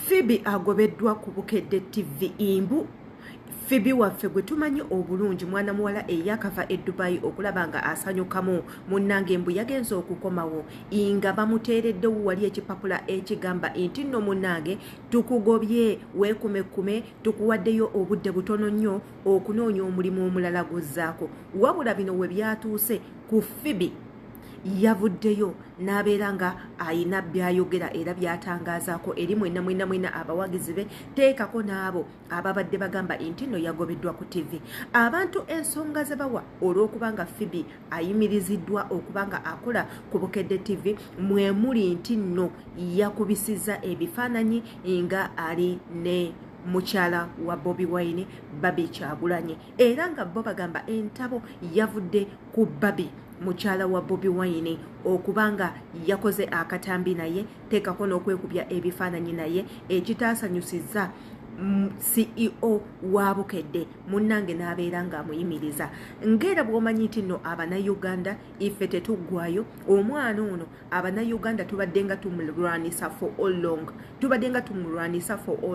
Phoebe Agobedwa ku Bukedde TV imbu. Phoebe waffe gwe tumanyi obulungi mwana muwala eyakava e Dubai okulaba nga asanyukamu munnange mbu yagenza okukomawo nga bamuteereddewo wali ekipapula ekigamba nti nno munnange tukugobye weekumekume tukuwaddeyo obudde butono nnyo okunoonya omulimu omulala guzzaako. Wabula bino we byatuuse ku Phoebe yavuddeyo n'abeera nga ayina byayogera era byatangazaako eri mwena abawagizi be teekako n'abo ababadde bagamba nti nno yagobeddwa ku TV. Abantu ensonga ze bawa olw'okubanga Phoebe ayimiriziddwa okuba nga akola ku Bukedde TV mwe muli nti nno yakubisizza ebifaananyi nga ali ne mukyala wa Bobi Wine Babi Kyagulanyi era nga bo bagamba entabo yavudde ku Babi mukyala wa Bobi Wine okubanga yakoze akatambi naye teekako n'okwekubya ebifaananyi naye ekitaasanyusizza CEO wa Bukedde munnange n'abeera ng'amuyimiriza ng'era bw'omanyi nti nno Abannayuganda ife tetuggwayo omwana ono Abannayuganda tubadde nga tumulwanisa for all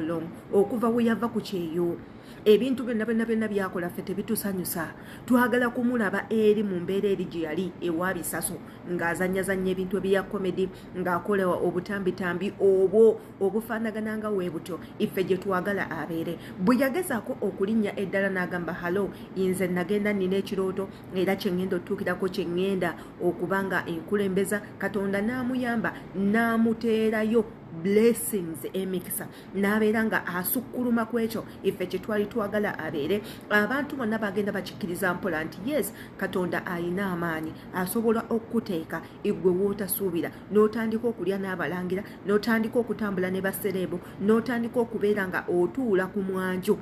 long okuva we yava ku kyeyo ebintu byonna byakola ffe tebitusanyusa twagala kumulaba eri mu mbeera eri gye yali ewa bisaso ng'azannyazannya ebintu ebya komedi ng'akolewa obutambitambi obwo obufaanagana nga we butyo ife gye twagala abeere. Bwe yagezaako okulinnya eddala n'agamba halo nze nagenda nina ekirooto era kye ŋŋenda otuukirako kye ŋŋenda okubanga enkulembeza Katonda n'amuyamba n'amuteerayo blessings emikisa n'abeera nga asukkuluma ku ekyo ife kye twali twagala abeere. Abantu bonna bagenda bakikkiriza mpola nti yes Katonda ayina amaanyi asobola okuteeka eggwe w'otasuubira n'otandika okulya n'abalangira n'otandika okutambula ne basereebo n'otandika okubeera nga otuula ku mwanjo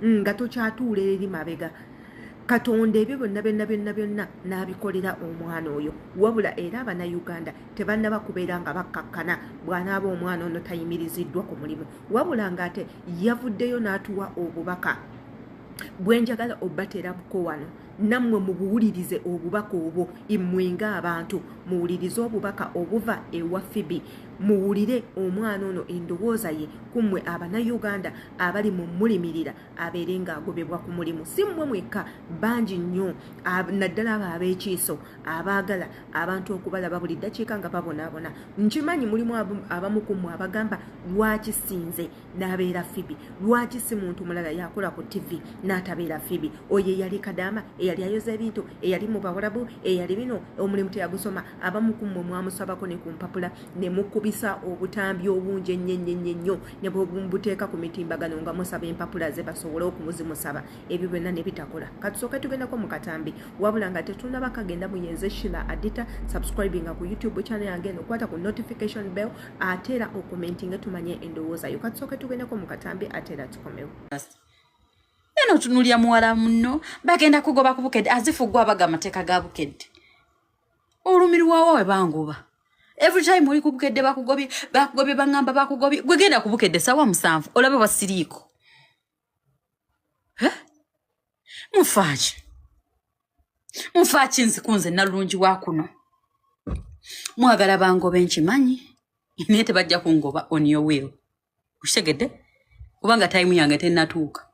nga tokyatuula eri mabega. Katonda ebyo byonna n'abikolera omwana oyo wabula era Abannayuganda tebannaba kubeera nga bakkakkana bw'anaaba omwana ono tayimiriziddwa ku mulimu wabula ng'ate yavuddeyo n'atuwa obubaka bwe njagala obbateerabuko wano nammwe mubuwulirize obubaka obwo mmwe ng'abantu muwulirize obubaka obuva ewa Phoebe muwulire omwana ono endowooza ye kummwe Abannayuganda abali mu mulimirira abeere ng'agobebwa ku mulimu si mmwe mwekka bangi nnyo naddala abo ab'ekiiso abaagala abantu okubalaba buli ddakiika nga babonaabona. Nkimanyi mulimu abamu ku mmwe abagamba lwaki sinze n'abeera Phoebe lwaki si muntu mulala yakola ku TV n'atabeera Phoebe oyo eyali Kadaama eyali ayoza ebintu eyali mu Bawarabu eyali bino omulimu teyagusoma. Abamu ku mmwe mwamusabako ne ku mpapula ne mukubisa obutambi obungi ennyo ne bwebuteeka ku mitimbagano nga musaba empapula ze basobole okumuzimusaba ebyo byonna ne bitakola. Katusooke tugendako mu katambi wabula nga tetunaba kagenda muyenze Sheila Adita subscribing ku YouTube channel yange nokwata ku notification bell atera okumentinga tumanye endowooza yo. Katusooke tugendako mu katambi atera tukomewo. Eno tunulya muwala muno bagenda kugoba ku Bukedde azifu gwa baga amateeka ga Bukedde olumirwa wawe bangoba every time oli ku Bukedde bakugobye bangamba bakugobye gwe genda ku Bukedde sawa 7 olabe basiriiko mufachi nzikunze nalungi wa kuno mwagala bangobe nkimanyi nete bajja kungoba on your will ushegedde kubanga time yange tenatuuka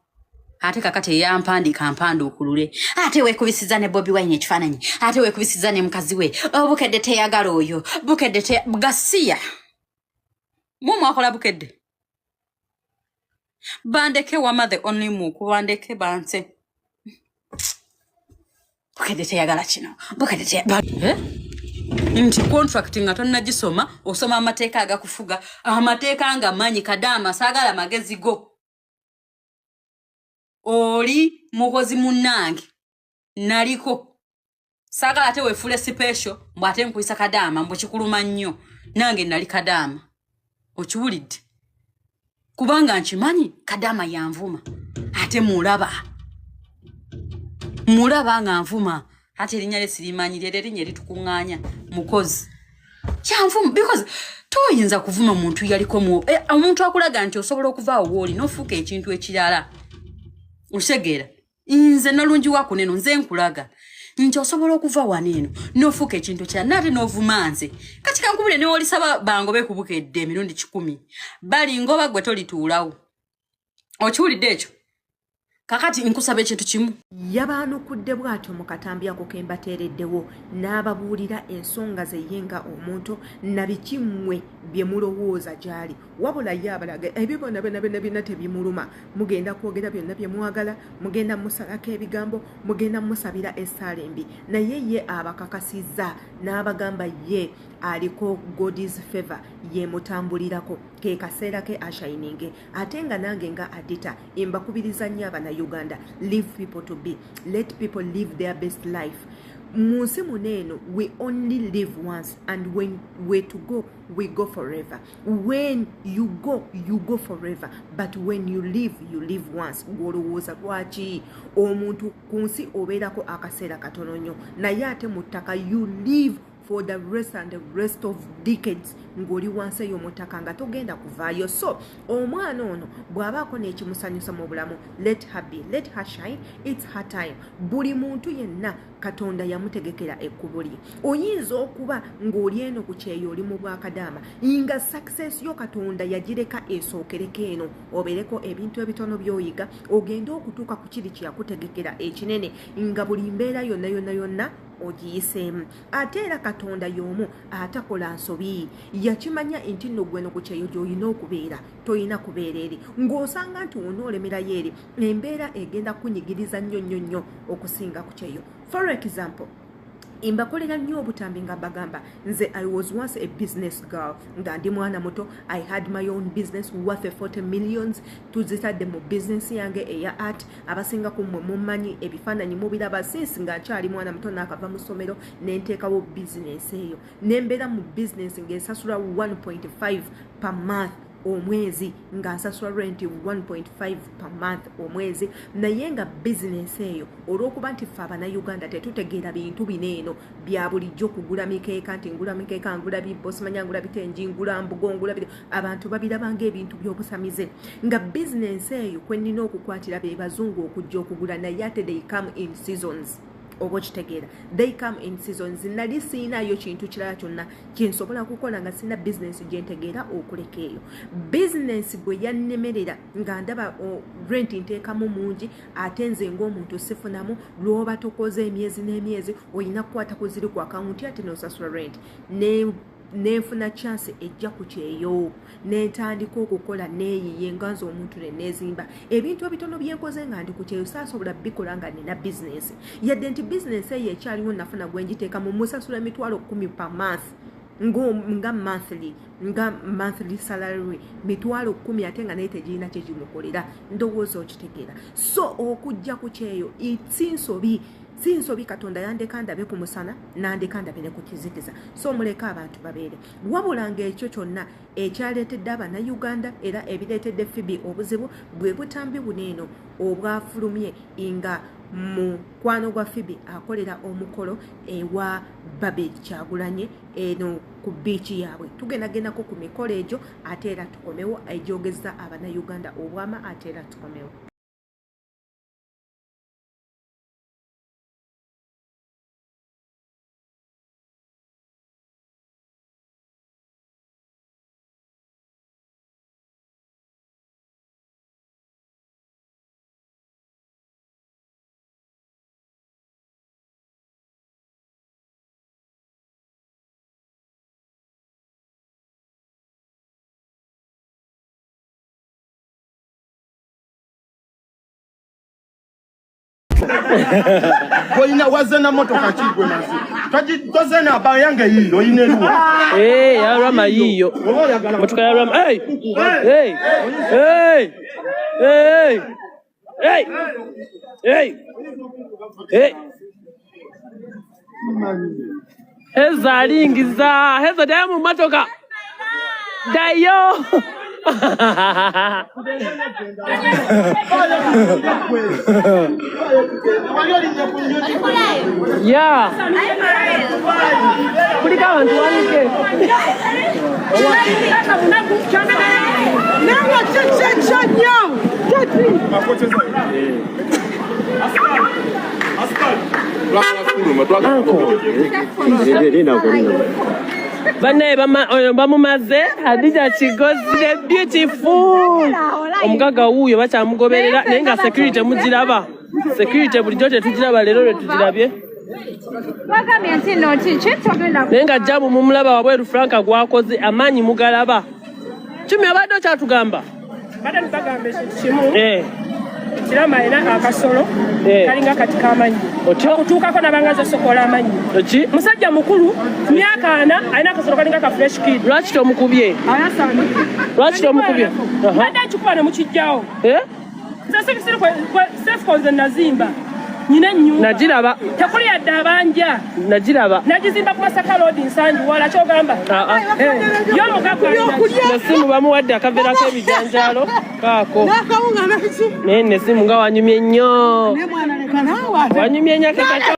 ate kakati yampandika mpando okulule ate wekubisiza ne Bobi Wine ekifaananyi ate wekubisiza ne mukazi we Bukedde teyagala oyo Bukedde Gasiya mumu akola Bukedde bandeke wama the only mu kubandeke banse Bukedde teyagala kino Bukedde teyagala nti contracting atonna gisoma osoma amateeka agakufuga amateeka nga manyi Kadaama sagala magezi go oli mukozi munnange naliko sagala ate wefule special mbwate nkuyisa Kadaama mbu kikuluma nnyo nange nali Kadaama okiwulidde kubanga nkimanyi Kadaama yanvuma ate mulaba nga nvuma ate erinnya lye sirimanyirira erinnya eritukuŋŋaanya mukozi kyanvuma because toyinza kuvuma muntu yaliko omuntu akulaga nti osobola okuvaawo wooli n'ofuuka ekintu ekirala ushegera nze nalungi wako neno nze nkulaga nti osobola okuva waneno nofuka ekintu kya nate novumanze kati kankubule ne olisaba bango bekubukedde emirundi 10 bali ngoba gwe tolituulawo okiwulidde ekyo kakati nkusaba ekintu kimu yabaanukudde bw'atyo mu katambi ako ke mbateereddewo n'ababuulira ensonga ze yenga omuntu na biki mmwe bye mulowooza gy'ali wabula ye abalaga ebyo byonna tebimuluma mugenda kwogera byonna bye mwagala mugenda musalako ebigambo mugenda musabira essaala embi naye ye abakakasizza n'abagamba ye aliko God's favor ye mutambulirako ke kaseera ke ashininge ate nga nange nga adita imbakubiriza nnyo Uganda leave people to be, let people live their best life. Munsi muneno, we only live once, and when we're to go, we go forever. When you go forever. But when you live once. Golowoza lwaki omuntu kunsi obeerako akaseera katono nnyo naye ate mu ttaka you live for the rest of decades ngoli wansi y'omutaka nga togenda kuvaayo. So omwana ono bw'abaako n'ekimusanyusa mu bulamu let her be, let her shine, it's her time. Buli muntu yenna Katonda yamutegekera ekkubo lye. Oyinza okuba ng'oli eno ku kyeyo oli mu bwakadaama nga success yo Katonda yagireka esookereko eno obeereko ebintu ebitono by'oyiga ogenda okutuuka ku kiri kye yakutegekera ekinene nga buli mbeera yonna ogiyiseemu. Ate era Katonda y'omu atakola nsobi yakimanya nti nno gweno ku kyeyo gy'olina okubeera toyina kubeera eri ng'osanga nti onoolemerayo eri embeera egenda kunyigiriza nnyo okusinga ku kyeyo. For example, imbakolera nnyo obutambi nga bagamba nze I was once a business girl nga ndi mwana muto. I had my own business worth 40 millions. Tuzitadde mu business yange eya art abasinga ku mmwe mumanyi ebifaananyi mubiraba since nga nkyali mwana muto n'akava mu ssomero n'enteekawo business eyo n'embeera mu business ng'esasula 1.5 per month omwezi nga nsasula rent 1.5 per month omwezi naye nga business eyo olw'okuba nti ffe Abannayuganda tetutegeera bintu bineeno bya bulijjo kugula mikeeka nti ngula mikeeka ngula bibbo simanya ngula bitengi ngula mbugo ngula abantu babirabanga ebintu by'obusamize nga business eyo kwe nnina okukwatira be bazungu okujja okugula naye ate they come in seasons. Oba kitegeera they come in seasons. Nali siinayo kintu kirala kyonna kyensobola kukola nga sina business gye ntegeera okuleka eyo. Business bwe yannemerera nga ndaba rent nteekamu mungi ate nze ng'omuntu sifunamu lw'oba tokoze emyezi n'emyezi oyina kukwata ku ziri ku akawunti ate n'osasula rent nenfuna chance ejja ku kyeyo n'entandika okukola neeyiye nga nze omuntu neezimba ebintu ebitono byenkoze nga ndi ku kyeyo saasobola bikola nga nina business yadde nti business eyo ekyaliwo nafuna gwe ngiteeka mu musasula emitwalo 10 per month nga monthly salary mitwalo 10 ate nga naye tegirina kye kimukolera ndowooza okitegeera. So okujja ku kyeyo sinsobi Katonda yandeka ndabe ku musana nandeka ndabe ne ku kizikiza. So muleka abantu babeere wabula ng'ekyo kyonna ekyaleetedde Abannayuganda era ebireetedde Phoebe obuzibu bwe butambi buneeno obwafulumye nga mukwano gwa Phoebe akolera omukolo ewa Babe Kyagulanyi eno ku biichi yaabwe. Tugendagendako ku mikolo egyo ate era tukomewo egyogeza Abannayuganda obwama ate era tukomewo. Boyina wazena motoka kigwe nazi. Tozena bayange yiyo ineluwa. Ya rama yiyo. Motoka ya rama. Hey. Heza lingiza. Heza damu motoka. Dayo. Yeah. Kulika abantu wanike. Nanga cheche. Bane bamumaze Hadija Kigozi beautiful omugaga wuyo bachamugoberera naye nga security mugiraba security bulijjo tetugiraba lero letugirabye naye nga jamu mumulaba wabweru Franka gwakoze amanyi mugalaba kimi abadde kyatugamba bada nbagambe kimu kirama ina akasolo kalinga katika amanyi okutuukako nabangaza sokola amanyi musajja mukulu myaka ana alina akasolo kalinga ka fresh kid lwaki tomukubye badde akikuba ne mukijjawo sefkonze nazimba nyina ennyumba nagiraba tekuli yadde abanja nagiraba nagizimba ku Masaka Road Nsanju wala kyogamba nesimu bamuwadde akaveerako ebijanjaalo kaako naye nesimu nga wanyumye nnyo wanyumye nnyo akekaka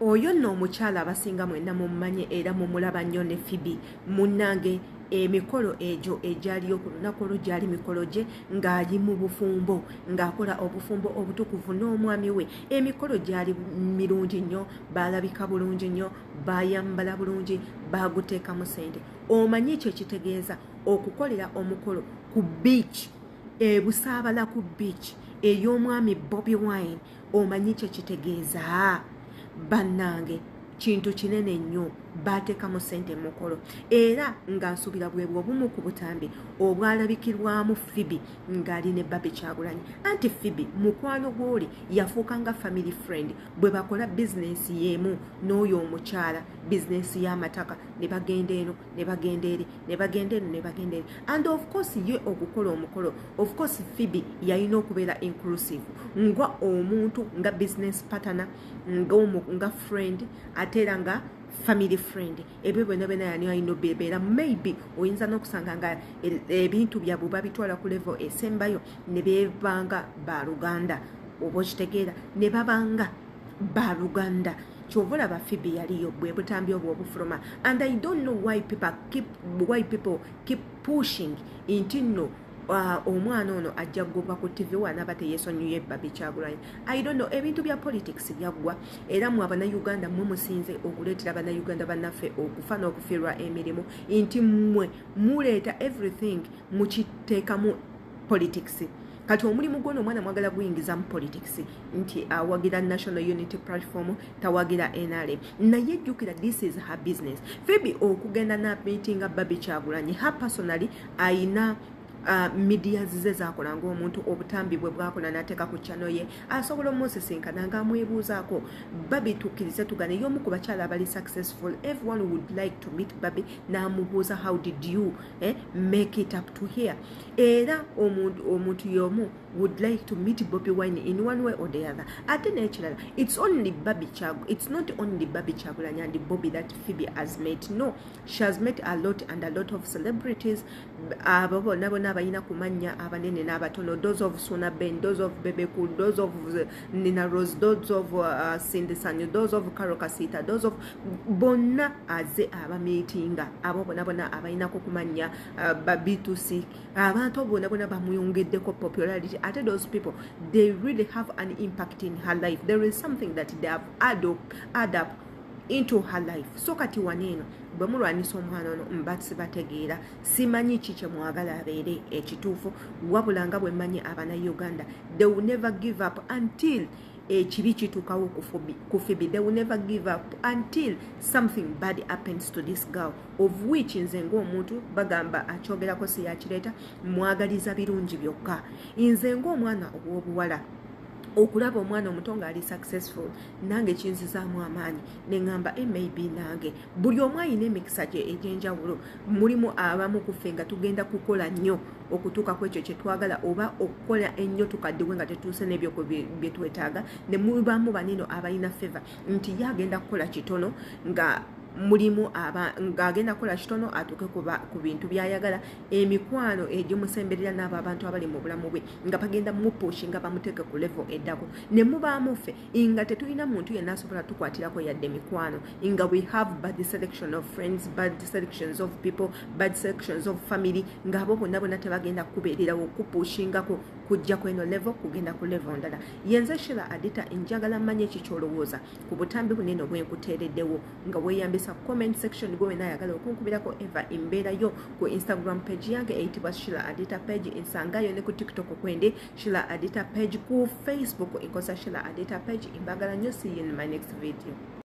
oyo nno omukyala abasinga mwenna mumanye era mumulaba nnyo ne Phoebe munnange emikolo egyo egyaliyo ku lunaku olwo gyali mikolo gye ng'ali mu bufumbo ng'akola obufumbo obutukuvu n'omwami we emikolo gyali mirungi nnyo baalabika bulungi nnyo baayambala bulungi baaguteekamu ssente omanyi kye kitegeeza okukolera omukolo ku beach busaabala ku beach ey'omwami Bobi Wine omanyi kye kitegeeza bannange kintu kinene nnyo baateekamu ssente mukolo era nga nsubira bwe bwobumu ku butambi obwalabikirwamu Phoebe ng'ali ne Babi Kyagulanyi anti Phoebe mukwano gw'oli yafuuka nga family friend bwe bakola bizinesi y'emu n'oyo omukyala bizinesi y'amataka ne bagenda eno ne bagenda eri ne bagenda eno ne bagenda eri and of course ye okukola omukolo of course Phoebe yalina okubeera inclusive nga omuntu nga business partner nga friend ate era nga family friend ebyo byonna byonna yani alina obeera maybe oyinza n'okusanga nga ebintu byabwe babitwala ku level esembayo ne beebanga baluganda oba okitegeera ne babanga baluganda kyova olaba Phoebe yaliyo bwe butambi obwo obufuluma and I don't know why people keep pushing nti nno omwana ono ajja kugobwa ku TV wanaba teyeesonyiye Babi Kyagulanyi I don't know ebintu bya politics byaggwa era mu abannayuganda mmwe musinze okuleetera abannayuganda bannaffe okufa n'okufiirwa emirimu nti mmwe muleeta everything mukiteekamu politics kati omulimu gwono omwana mwagala guyingiza mu politics nti awagira National Unity Platform tawagira NRM naye jjukira this is her business Phoebe okugenda na meeting Babi Kyagulanyi her personally ayina media zize zakola ng'omuntu obutambi bwe bwakola n'ateeka ku channel ye asobola omusisinkana ng'amwebuuzaako Babi tukkirize tugane y'omu ku bakyala abali successful everyone would like to meet Babi n'amubuuza how did you make it up to here era omuntu y'omu would like to meet Bobi Wine in one way or the other ate n'ekirala it's not only Babi Kyagulanyi and Bobi that Phoebe has met no she has met a lot of celebrities abo bonna abalina kumanya abanene n'abatono those of Suna Ben those of Bebe Cool those of Nina Rose those of Cindy Sanyu those of Karo Kasita those of bonna aze abameetinga abo bonna abalina kumanya babitusi abantu bonna bamuyongeddeko popularity ate those people they really have an impact in her life there is something that they have add up into her life so kati waneeno bwe mulwanisa omwana ono mbatsi bategeera simanyi kikye mwagala abeere ekituufu wabula nga bwe mmanyi abannayuganda they will never give up until ekibi kituukawo ku Phoebe they will never give up until something bad happens to this girl of which nze ng'omuntu bagamba akyogerako si yakireeta mwagaliza birungi byokka nze ng'omwana ow'obuwala okulaba omwana omuto ng'ali successful nange kinzizaamu amaanyi ne ngamba maybe nange buli omu alina emikisa gye egy'enjawulo mulimu abamu ku ffe nga tugenda kukola nnyo okutuuka ku ekyo kye twagala oba okukola ennyo tukaddiwe nga tetuuse n'ebyo bye twetaaga ne mubamu banino abalina feva nti ye agenda kukola kitono nga mulimu ng'agenda kukola kitono atuuke ku bintu by'ayagala emikwano egimusemberera n'abo abantu abali mu bulamu bwe nga bagenda mupushi nga bamuteeke ku level eddako ne mubaamu ffe nga tetulina muntu yenna asobola tukwatirako yadde mikwano nga we have bad selection of friends bad selections of people bad selections of family ng'abo bonna tebagenda kubeererawo kupushingako kujja ku eno level kugenda ku level ndala. Yenze Shila Adita njagala mmanye ekikyolowooza ku butambi bunene obwenkuteereddewo nga weeyambisa comment section gwe wena ayagala okunkubirako eva embeerayo ku Instagram page yange eyitibwa Shila Adita page, ensangayo ne ku TikTok kwende Shila Adita page, ku Facebook enkosa Shila Adita page. Imbagala nnyo, see you in my next video.